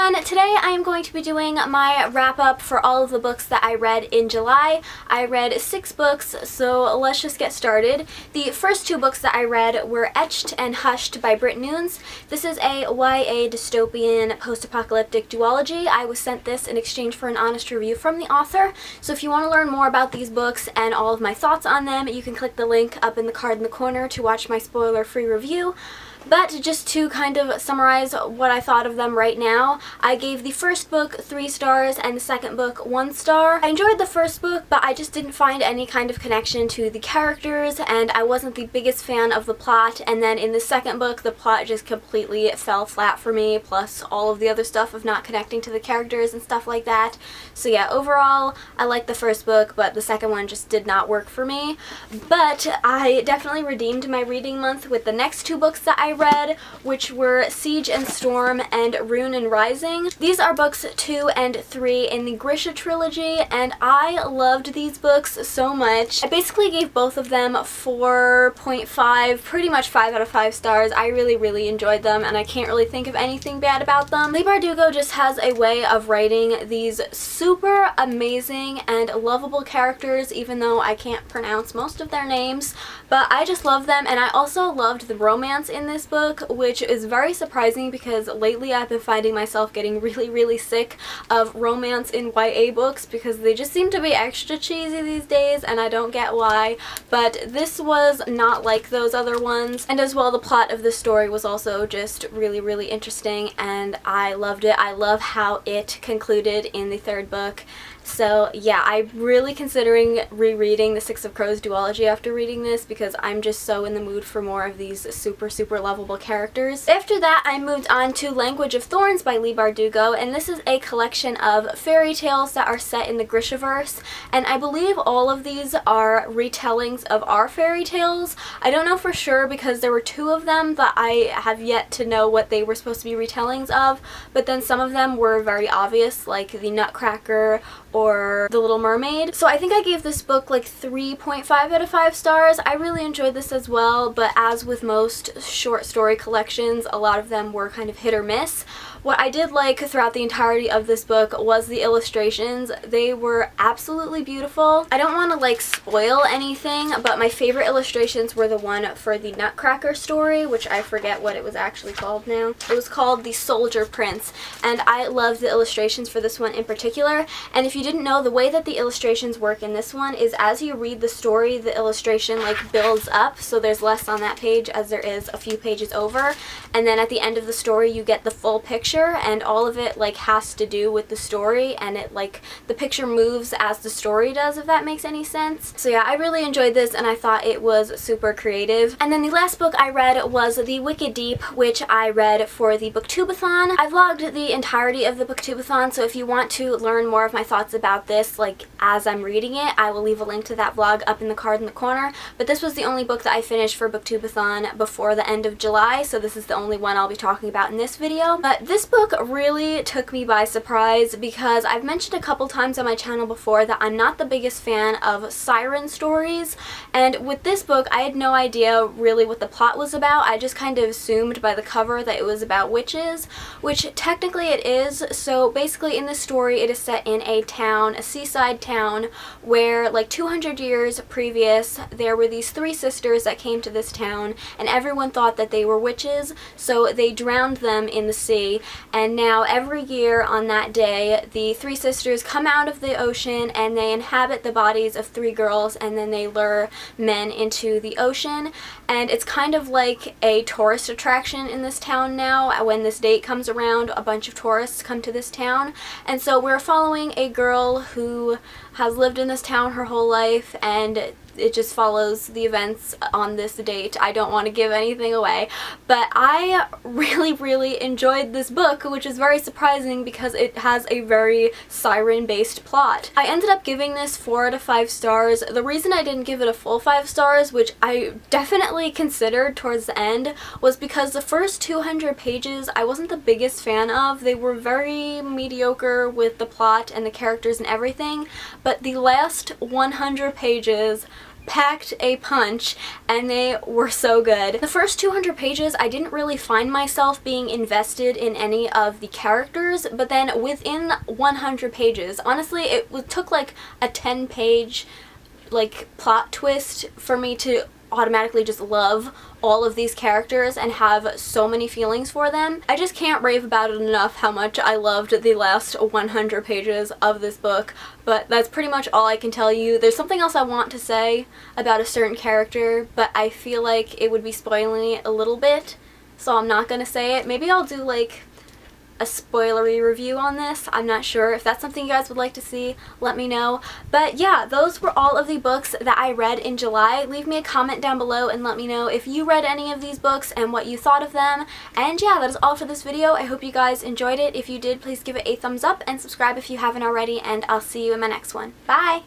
everyone! Today I am going to be doing my wrap-up for all of the books that I read in July. I read 6 books, so let's just get started. The first 2 books that I read were Etched and Hushed by Britt Nunes. This is a YA dystopian post-apocalyptic duology. I was sent this in exchange for an honest review from the author, so if you want to learn more about these books and all of my thoughts on them, you can click the link up in the card in the corner to watch my spoiler-free review. But just to kind of summarize what I thought of them right now, I gave the first book 3 stars and the second book 1 star. I enjoyed the first book, but I just didn't find any kind of connection to the characters, and I wasn't the biggest fan of the plot, and then in the second book, the plot just completely fell flat for me, plus all of the other stuff of not connecting to the characters and stuff like that. So yeah, overall, I liked the first book, but the second one just did not work for me. But I definitely redeemed my reading month with the next 2 books that I read, which were Siege and Storm and Rune and Rising. These are books 2 and 3 in the Grisha trilogy, and I loved these books so much. I basically gave both of them 4.5, pretty much 5 out of 5 stars. I really enjoyed them, and I can't really think of anything bad about them. Leigh Bardugo just has a way of writing these super amazing and lovable characters, even though I can't pronounce most of their names, but I just love them. And I also loved the romance in this book, which is very surprising because lately I've been finding myself getting really sick of romance in YA books because they just seem to be extra cheesy these days, and I don't get why, but this was not like those other ones. And as well, the plot of the story was also just really interesting, and I loved it. I love how it concluded in the 3rd book. So yeah, I'm really considering rereading the Six of Crows duology after reading this because I'm just so in the mood for more of these super lovable characters. After that, I moved on to Language of Thorns by Leigh Bardugo, and this is a collection of fairy tales that are set in the Grishaverse, and I believe all of these are retellings of our fairy tales. I don't know for sure because there were 2 of them that I have yet to know what they were supposed to be retellings of, but then some of them were very obvious, like the Nutcracker or The Little Mermaid. So I think I gave this book like 3.5 out of 5 stars. I really enjoyed this as well, but as with most short story collections, a lot of them were kind of hit or miss. What I did like throughout the entirety of this book was the illustrations. They were absolutely beautiful. I don't want to like spoil anything, but my favorite illustrations were the one for the Nutcracker story, which I forget what it was actually called now. It was called The Soldier Prince, and I loved the illustrations for this one in particular. And if you didn't know, the way that the illustrations work in this one is as you read the story, the illustration like builds up, so there's less on that page as there is a few pages over, and then at the end of the story you get the full picture, and all of it like has to do with the story, and it like the picture moves as the story does, if that makes any sense. So yeah, I really enjoyed this and I thought it was super creative. And then the last book I read was The Wicked Deep, which I read for the Booktubeathon. I vlogged the entirety of the Booktubeathon, so if you want to learn more of my thoughts about this like as I'm reading it, I will leave a link to that vlog up in the card in the corner. But this was the only book that I finished for Booktubeathon before the end of July, so this is the only one I'll be talking about in this video. But this book really took me by surprise because I've mentioned a couple times on my channel before that I'm not the biggest fan of siren stories, and with this book I had no idea really what the plot was about. I just kind of assumed by the cover that it was about witches, which technically it is. So basically in this story it is set in a town, a seaside town, where like 200 years previous there were these 3 sisters that came to this town, and everyone thought that they were witches, so they drowned them in the sea. And now every year on that day, the 3 sisters come out of the ocean and they inhabit the bodies of 3 girls, and then they lure men into the ocean. And it's kind of like a tourist attraction in this town now. When this date comes around, a bunch of tourists come to this town. And so we're following a girl who has lived in this town her whole life, and it just follows the events on this date. I don't want to give anything away, but I really enjoyed this book, which is very surprising because it has a very siren-based plot. I ended up giving this 4 out of 5 stars. The reason I didn't give it a full 5 stars, which I definitely considered towards the end, was because the first 200 pages I wasn't the biggest fan of. They were very mediocre with the plot and the characters and everything, but the last 100 pages packed a punch, and they were so good. The first 200 pages, I didn't really find myself being invested in any of the characters, but then within 100 pages, honestly, it took like a 10-page like plot twist for me to automatically just love all of these characters and have so many feelings for them. I just can't rave about it enough how much I loved the last 100 pages of this book, but that's pretty much all I can tell you. There's something else I want to say about a certain character, but I feel like it would be spoiling it a little bit, so I'm not gonna say it. Maybe I'll do like a spoilery review on this. I'm not sure. If that's something you guys would like to see, let me know. But yeah, those were all of the books that I read in July. Leave me a comment down below and let me know if you read any of these books and what you thought of them. And yeah, that is all for this video. I hope you guys enjoyed it. If you did, please give it a thumbs up and subscribe if you haven't already, and I'll see you in my next one. Bye!